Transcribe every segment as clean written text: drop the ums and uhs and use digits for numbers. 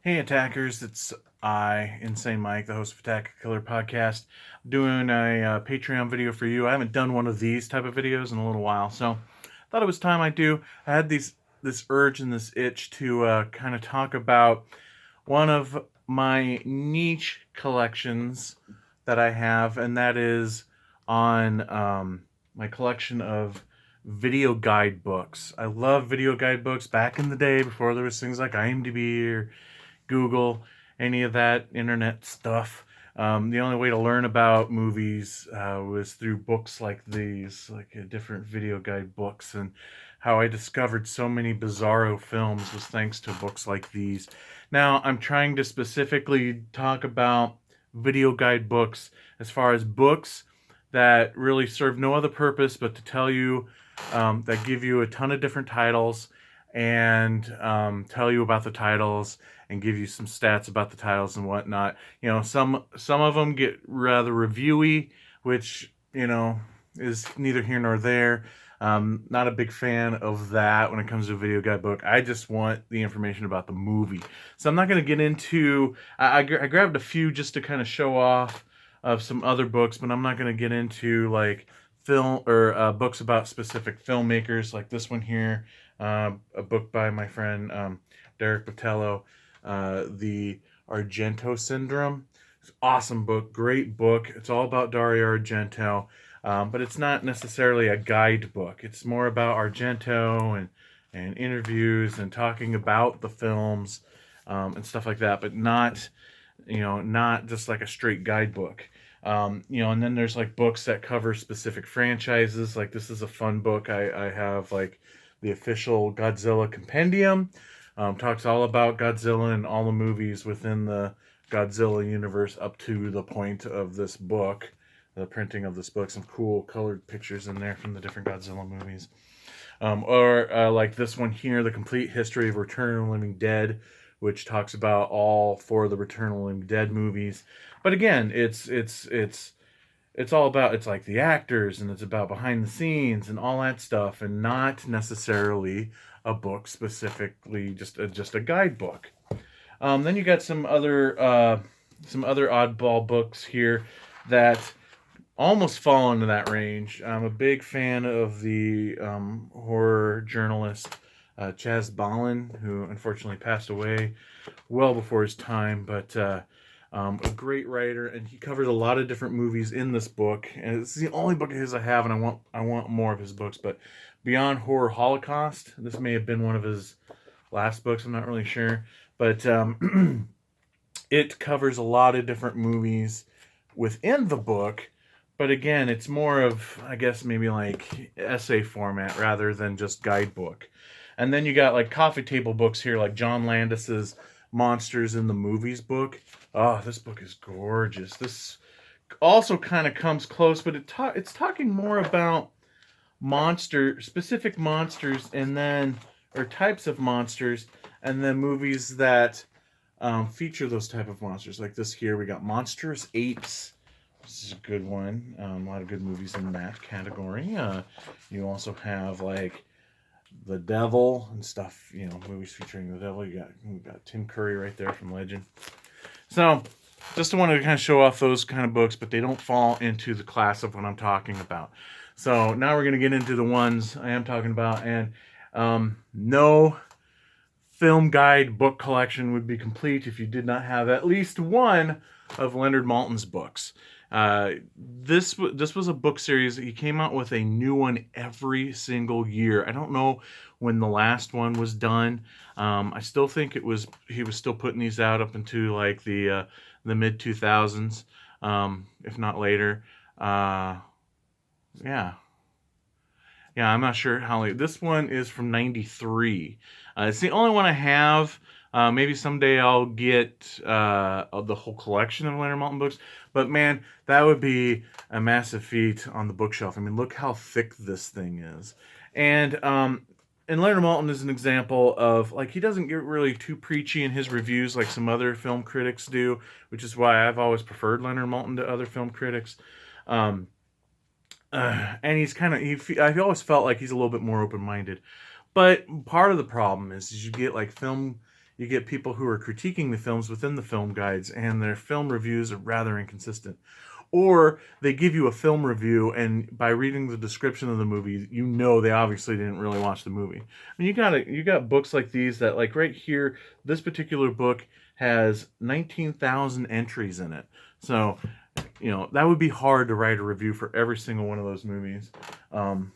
Hey attackers, it's I, Insane Mike, the host of Attack Killer Podcast, doing a Patreon video for you. I haven't done one of these type of videos in a little while, so thought it was time I do. I had this urge and this itch to kind of talk about one of my niche collections that I have, and that is on my collection of video guidebooks. I love video guidebooks back in the day before there was things like IMDb or Google, any of that internet stuff. The only way to learn about movies was through books like these, like different video guide books. And how I discovered so many bizarro films was thanks to books like these. Now, I'm trying to specifically talk about video guide books as far as books that really serve no other purpose but to tell you, that give you a ton of different titles and tell you about the titles and give you some stats about the titles and whatnot. You know, some of them get rather reviewy, which is neither here nor there. Not a big fan of that when it comes to a video guide book. I just want the information about the movie. So I'm not going to get into. I grabbed a few just to kind of show off of some other books, but I'm not going to get into like film or books about specific filmmakers like this one here, a book by my friend Derek Botello, The Argento Syndrome. It's an awesome book, great book. It's all about Dario Argento, but it's not necessarily a guidebook. It's more about Argento and interviews and talking about the films and stuff like that, but not just like a straight guidebook. And then there's like books that cover specific franchises. Like this is a fun book. I have like the official Godzilla compendium. Talks all about Godzilla and all the movies within the Godzilla universe up to the point of this book, the printing of this book. Some cool colored pictures in there from the different Godzilla movies. Or like this one here, The Complete History of Return of the Living Dead, which talks about all four of the Return of the Living Dead movies. But again, it's all about, it's like the actors and it's about behind the scenes and all that stuff, and not necessarily a book specifically, just a guidebook. Then you got some other oddball books here that almost fall into that range. I'm a big fan of the horror journalist Chaz Balin, who unfortunately passed away well before his time, but a great writer, and he covers a lot of different movies in this book. And it's the only book of his I have, and I want more of his books. But Beyond Horror Holocaust, this may have been one of his last books. I'm not really sure, but it covers a lot of different movies within the book. But again, it's more of, I guess, maybe like essay format rather than just guidebook. And then you got like coffee table books here, like John Landis's Monsters in the Movies book. Oh, this book is gorgeous. This also kind of comes close, but it's talking more about specific monsters, and then, or types of monsters, and then movies that feature those type of monsters. Like this here, we got Monstrous Apes. This is a good one. A lot of good movies in that category. You also have like the Devil and stuff. Movies featuring the Devil. You got Tim Curry right there from Legend. So, just wanted to kind of show off those kind of books, but they don't fall into the class of what I'm talking about. So now we're going to get into the ones I am talking about, and no film guide book collection would be complete if you did not have at least one of Leonard Maltin's books. This was a book series. He came out with a new one every single year. I don't know when the last one was done. I still think he was still putting these out up into like the mid 2000s, if not later. Yeah. Yeah, I'm not sure how late. This one is from 93. It's the only one I have. Maybe someday I'll get the whole collection of Leonard Maltin books. But man, that would be a massive feat on the bookshelf. I mean, look how thick this thing is. And Leonard Maltin is an example of, like, he doesn't get really too preachy in his reviews like some other film critics do, which is why I've always preferred Leonard Maltin to other film critics. And he's kind of, I always felt like he's a little bit more open-minded. But part of the problem is you get like film you get people who are critiquing the films within the film guides, and their film reviews are rather inconsistent. Or they give you a film review, and by reading the description of the movie, you know they obviously didn't really watch the movie. I mean, you got books like these that, like right here, this particular book has 19,000 entries in it. So, that would be hard to write a review for every single one of those movies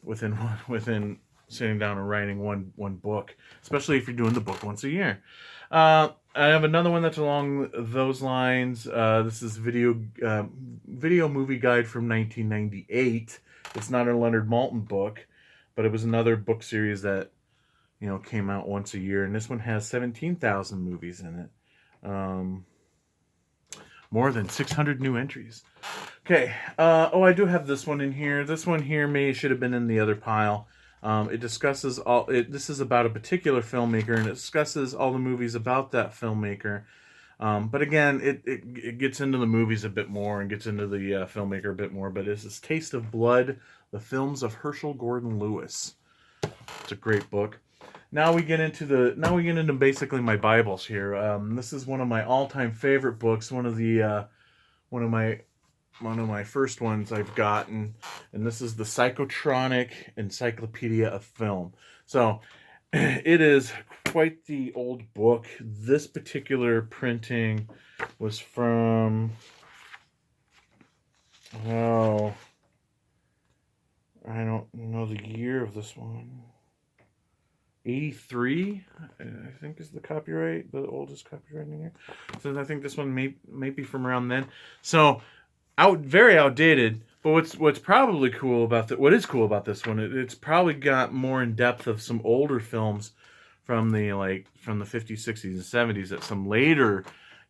within sitting down and writing one book, especially if you're doing the book once a year. I have another one that's along those lines. This is video movie guide from 1998. It's not a Leonard Maltin book, but it was another book series that came out once a year, and this one has 17,000 movies in it. More than 600 new entries. Okay. I do have this one in here. This one here should have been in the other pile. It discusses this is about a particular filmmaker, and it discusses all the movies about that filmmaker. But again, it gets into the movies a bit more and gets into the filmmaker a bit more. But it's this Taste of Blood, the films of Herschel Gordon Lewis. It's a great book. Now we get into basically my Bibles here. This is one of my all-time favorite books. One of my first ones I've gotten, and this is the Psychotronic Encyclopedia of Film. So it is quite the old book. This particular printing was from, I don't know the year of this one. 83, I think, is the copyright, the oldest copyright in here. So I think this one may be from around then. So very outdated. But what's probably cool about what is cool about this one, it's probably got more in depth of some older films from the 50s, 60s, and 70s that some later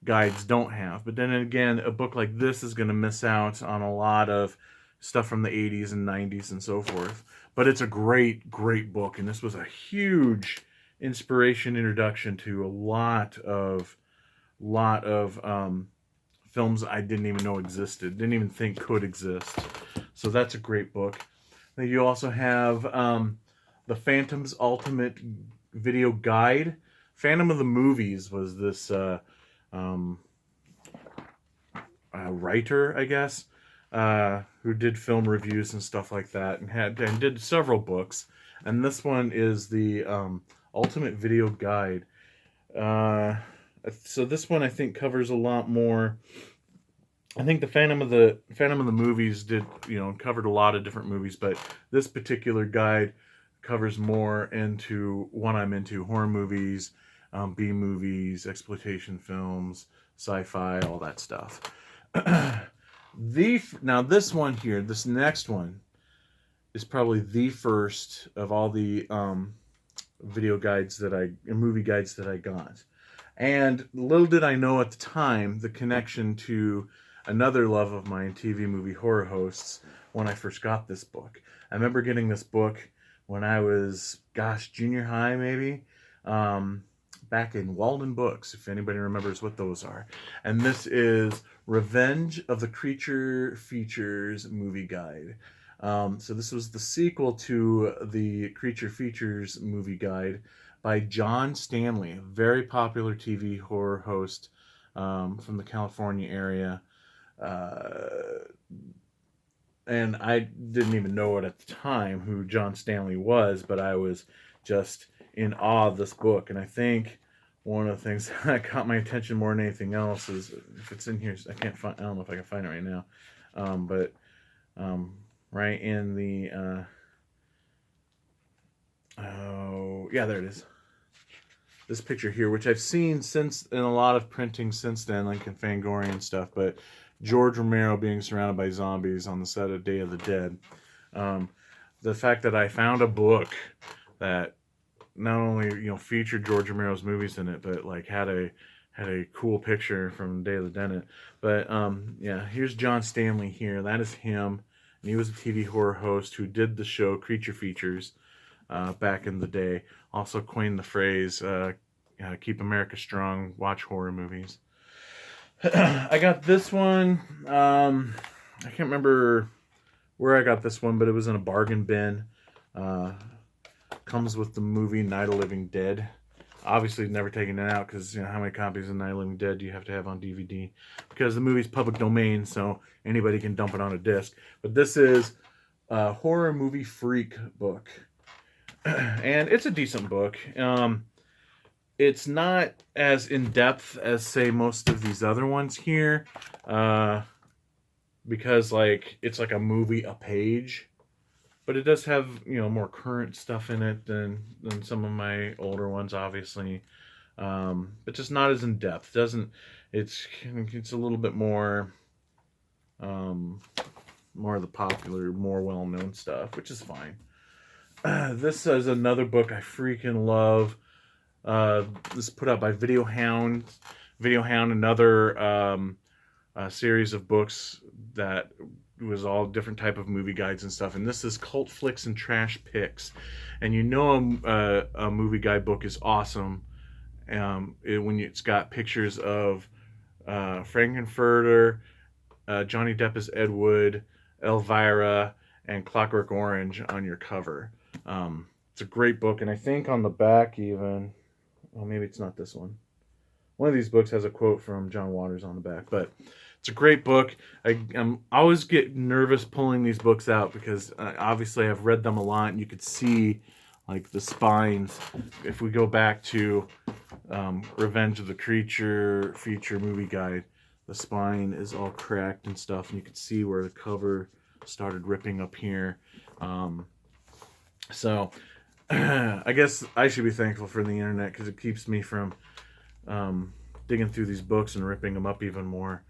guides don't have. But then again, a book like this is going to miss out on a lot of stuff from the 80s and 90s and so forth. But it's a great, great book, and this was a huge introduction to a lot of films I didn't even know existed, didn't even think could exist. So that's a great book. Then you also have The Phantom's Ultimate Video Guide. Phantom of the Movies was this writer, I guess, who did film reviews and stuff like that, and did several books. And this one is the Ultimate Video Guide. So this one I think covers a lot more. I think the Phantom of the Movies covered a lot of different movies, but this particular guide covers more into what I'm into: horror movies, B movies, exploitation films, sci-fi, all that stuff. Now this one here, this next one, is probably the first of all the movie guides that I got. And little did I know at the time the connection to another love of mine, TV movie horror hosts, when I first got this book. I remember getting this book when I was, junior high maybe, back in Walden Books, if anybody remembers what those are. And this is Revenge of the Creature Features Movie Guide. So this was the sequel to the Creature Features Movie Guide by John Stanley, a very popular TV horror host from the California area. And I didn't even know it at the time who John Stanley was, but I was just in awe of this book. And I think one of the things that caught my attention more than anything else is, if it's in here, I don't know if I can find it right now, but right in the there it is. This picture here, which I've seen since in a lot of printing since then, like in Fangoria and stuff, but George Romero being surrounded by zombies on the set of Day of the Dead. The fact that I found a book that not only featured George Romero's movies in it, but like had a cool picture from Day of the Dead in it. But here's John Stanley here. That is him, and he was a TV horror host who did the show Creature Features back in the day. Also coined the phrase "Keep America Strong, watch horror movies." I got this one. I can't remember where I got this one, but it was in a bargain bin. Comes with the movie Night of the Living Dead. Obviously, never taking it out because how many copies of Night of the Living Dead do you have to have on DVD? Because the movie's public domain, so anybody can dump it on a disc. But this is a horror movie freak book, and it's a decent book. It's not as in depth as say most of these other ones here, because it's like a movie a page, but it does have more current stuff in it than some of my older ones, obviously, but just not as in depth. Doesn't it's a little bit more more of the popular, more well known stuff, which is fine. This is another book I freaking love. This is put out by Video Hound. Video Hound, another series of books that was all different type of movie guides and stuff. And this is Cult Flicks and Trash Picks. And a movie guide book is awesome when it's got pictures of Frankenfurter, Johnny Depp as Ed Wood, Elvira, and Clockwork Orange on your cover. It's a great book, and I think on the back even, well, maybe it's not this one. One of these books has a quote from John Waters on the back, but it's a great book. I always get nervous pulling these books out because obviously I've read them a lot, and you could see like the spines. If we go back to Revenge of the Creature feature movie guide, the spine is all cracked and stuff, and you could see where the cover started ripping up here. So I guess I should be thankful for the internet because it keeps me from digging through these books and ripping them up even more.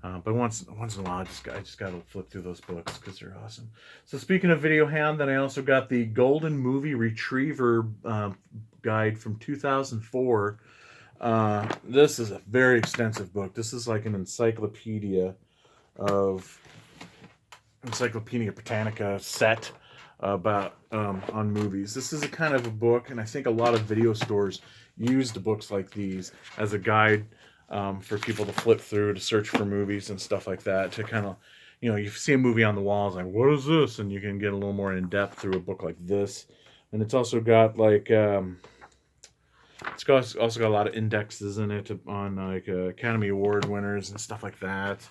But once in a while, I just got to flip through those books because they're awesome. So speaking of Video Hound, then I also got the Golden Movie Retriever guide from 2004. This is a very extensive book. This is like an Encyclopedia Britannica set about on movies. This is a kind of a book, and I think a lot of video stores used books like these as a guide for people to flip through to search for movies and stuff like that, to kind of, you see a movie on the wall, it's like, what is this? And you can get a little more in depth through a book like this. And it's also got like also got a lot of indexes in it on like Academy Award winners and stuff like that.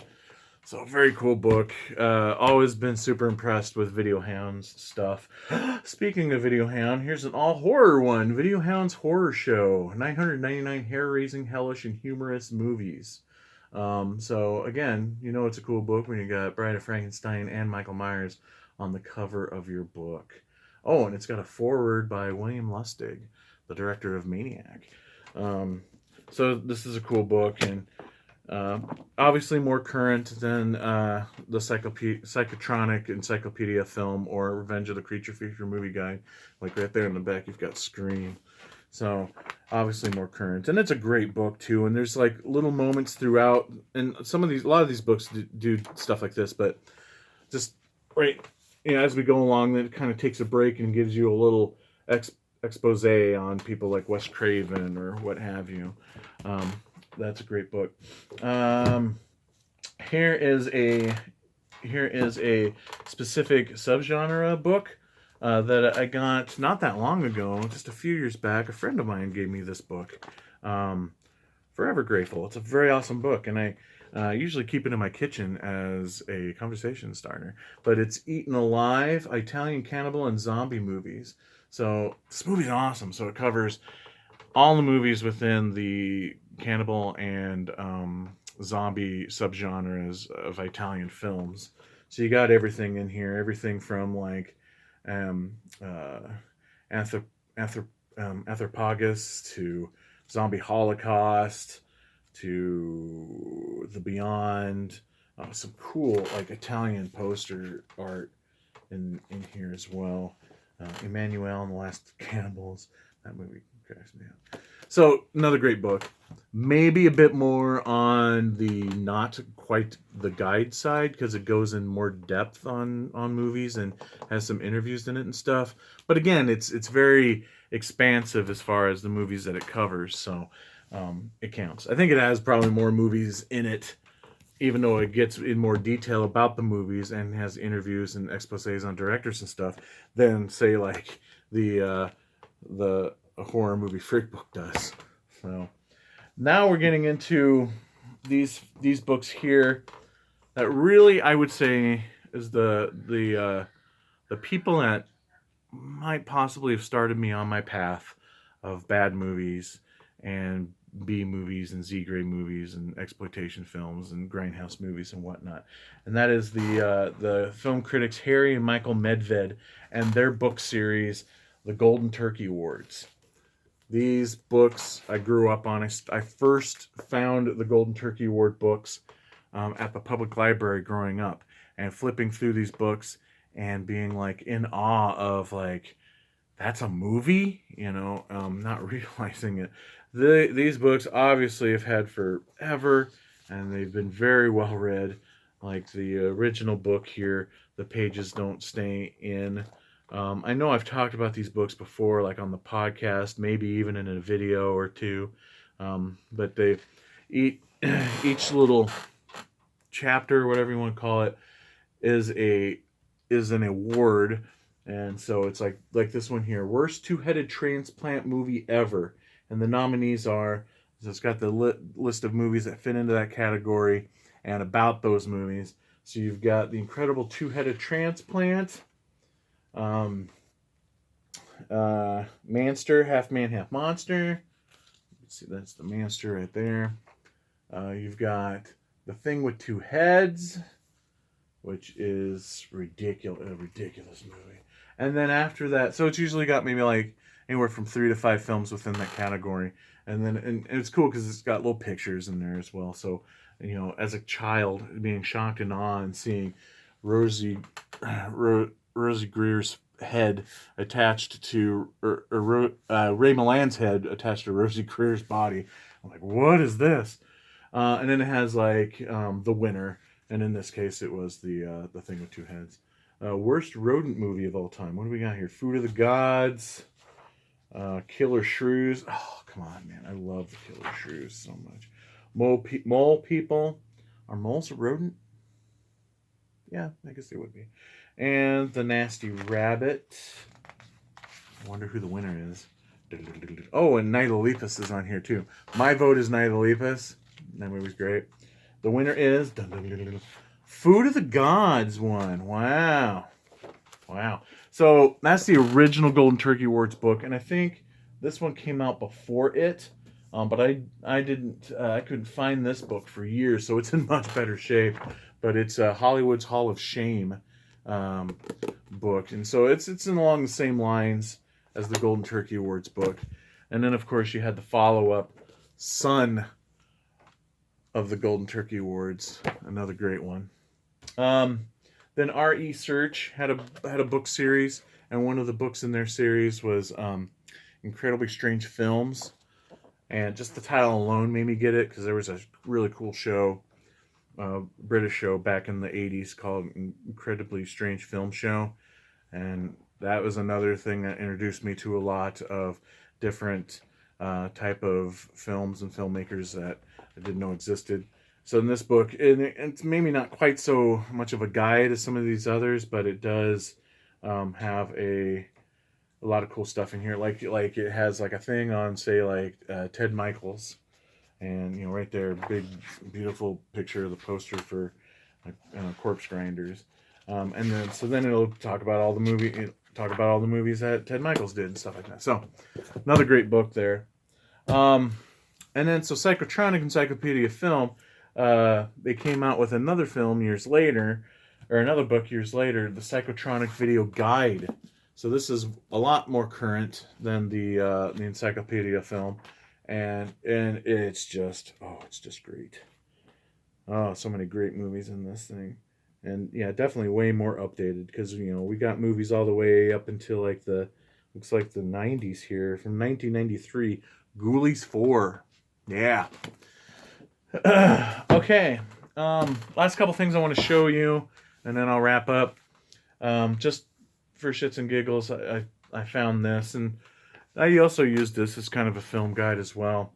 So very cool book. Always been super impressed with Video Hound's stuff. Speaking of Video Hound, here's an all horror one. Video Hound's Horror Show. 999 hair-raising, hellish, and humorous movies. So again, it's a cool book when you got Bride of Frankenstein and Michael Myers on the cover of your book. Oh, and it's got a foreword by William Lustig, the director of Maniac. So this is a cool book, and obviously more current than the Psychotronic Encyclopedia film or Revenge of the Creature feature movie guide. Like right there in the back, you've got Scream. So obviously more current, and it's a great book too. And there's like little moments throughout, and a lot of these books do stuff like this, but just right, as we go along, it kind of takes a break and gives you a little expose on people like Wes Craven or what have you. That's a great book. Here is a specific subgenre book that I got not that long ago, just a few years back. A friend of mine gave me this book. Forever grateful. It's a very awesome book, and I usually keep it in my kitchen as a conversation starter. But it's Eaten Alive, Italian Cannibal and Zombie Movies. So this movie's awesome. So it covers all the movies within the cannibal and zombie subgenres of Italian films. So you got everything in here, everything from like Anthropophagus to Zombie Holocaust to The Beyond. Some cool like Italian poster art in here as well. Emmanuel and the Last Cannibals. That movie cracks me up. So another great book. Maybe a bit more on the not quite the guide side because it goes in more depth on movies and has some interviews in it and stuff. But again, it's very expansive as far as the movies that it covers, so it counts. I think it has probably more movies in it, even though it gets in more detail about the movies and has interviews and exposés on directors and stuff, than say like the a horror movie freak book does. So now we're getting into these books here that really, I would say, is the people that might possibly have started me on my path of bad movies and B movies and Z grade movies and exploitation films and grindhouse movies and whatnot. And that is the film critics Harry and Michael Medved and their book series, The Golden Turkey Awards. These books I grew up on. I first found the Golden Turkey Award books at the public library growing up, and flipping through these books and being like in awe of like, that's a movie, not realizing it. These books obviously have had forever, and they've been very well read. Like the original book here, the pages don't stay in. I know I've talked about these books before, like on the podcast, maybe even in a video or two. But they each little chapter, whatever you want to call it, is an award. And so it's like this one here, worst two-headed transplant movie ever. And the nominees are, so it's got the list of movies that fit into that category and about those movies. So you've got The Incredible Two-Headed Transplant, Manster, Half Man, Half Monster. Let's see, that's the Manster right there. You've got The Thing with Two Heads, which is a ridiculous movie. And then after that, so it's usually got maybe like anywhere from 3 to 5 films within that category. And then and it's cool because it's got little pictures in there as well. So, as a child, being shocked and awe and seeing Rosie Greer's head attached to, Ray Milland's head attached to Rosie Greer's body. I'm like, what is this? And then it has like the winner. And in this case, it was the Thing with Two Heads. Worst rodent movie of all time. What do we got here? Food of the Gods. Killer Shrews. Oh, come on, man. I love the Killer Shrews so much. Mole People. Are moles a rodent? Yeah, I guess they would be. And The Nasty Rabbit. I wonder who the winner is. Oh, and Night of Lepus is on here too. My vote is Night of Lepus. That movie's great. The winner is Food of the Gods won. Wow. So that's the original Golden Turkey Awards book, and I think this one came out before it. But I couldn't find this book for years, so it's in much better shape. But it's Hollywood's Hall of Shame book, and so it's along the same lines as the Golden Turkey Awards book. And then of course you had the follow-up, Son of the Golden Turkey Awards, another great one. Then R.E. Search had a book series, and one of the books in their series was Incredibly Strange Films. And just the title alone made me get it, because there was a really cool show, British show back in the 80s called Incredibly Strange Film Show. And that was another thing that introduced me to a lot of different type of films and filmmakers that I didn't know existed. So in this book, it's maybe not quite so much of a guide as some of these others, but it does have a lot of cool stuff in here. Like it has like a thing on, say, like Ted Michaels, and right there, big beautiful picture of the poster for Corpse Grinders, and then it'll talk about all the movies that Ted Michaels did and stuff like that. So another great book there. And then so Psychotronic Encyclopedia Film, they came out with another film years later, or another book years later, the Psychotronic Video Guide. So this is a lot more current than the Encyclopedia Film, and it's just great. Oh, so many great movies in this thing, and yeah, definitely way more updated, because we got movies all the way up until looks like the 90s here, from 1993. Ghoulies 4. Yeah. Okay. Last couple things I want to show you, and then I'll wrap up. Just for shits and giggles, I found this, and I also used this as kind of a film guide as well.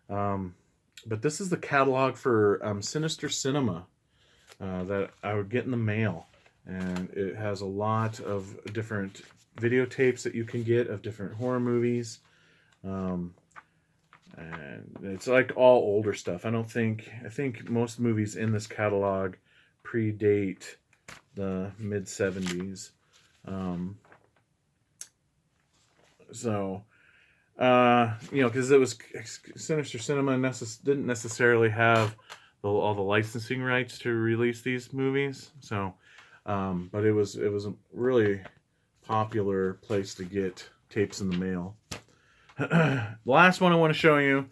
But this is the catalog for Sinister Cinema that I would get in the mail, and it has a lot of different videotapes that you can get of different horror movies. And it's like all older stuff. I think most movies in this catalog predate the mid 70s. Um, so because it was Sinister Cinema didn't necessarily have all the licensing rights to release these movies. So, but it was a really popular place to get tapes in the mail. The last one I want to show you,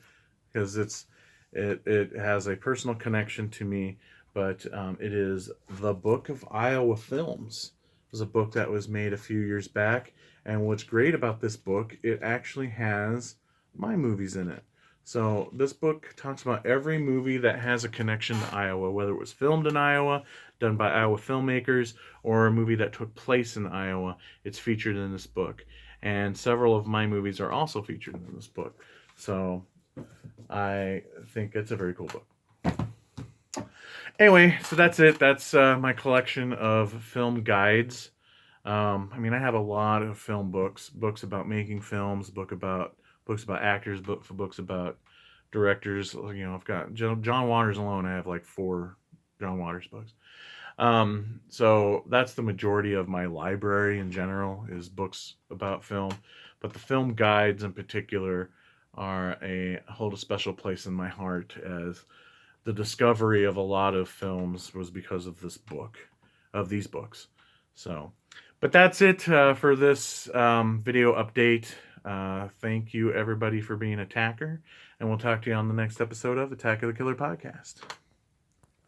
because it has a personal connection to me, but it is The Book of Iowa Films. It was a book that was made a few years back, and what's great about this book, it actually has my movies in it. So this book talks about every movie that has a connection to Iowa, whether it was filmed in Iowa, done by Iowa filmmakers, or a movie that took place in Iowa. It's featured in this book. And several of my movies are also featured in this book. So I think it's a very cool book. Anyway, so that's it. That's my collection of film guides. I have a lot of film books about making films, books about actors, books about directors. I've got John Waters alone. I have like 4 John Waters books. So that's the majority of my library in general is books about film, but the film guides in particular hold a special place in my heart, as the discovery of a lot of films was because of these books. So, but that's it for this video update. Thank you everybody for being a tacker, and we'll talk to you on the next episode of Attack of the Killer Podcast.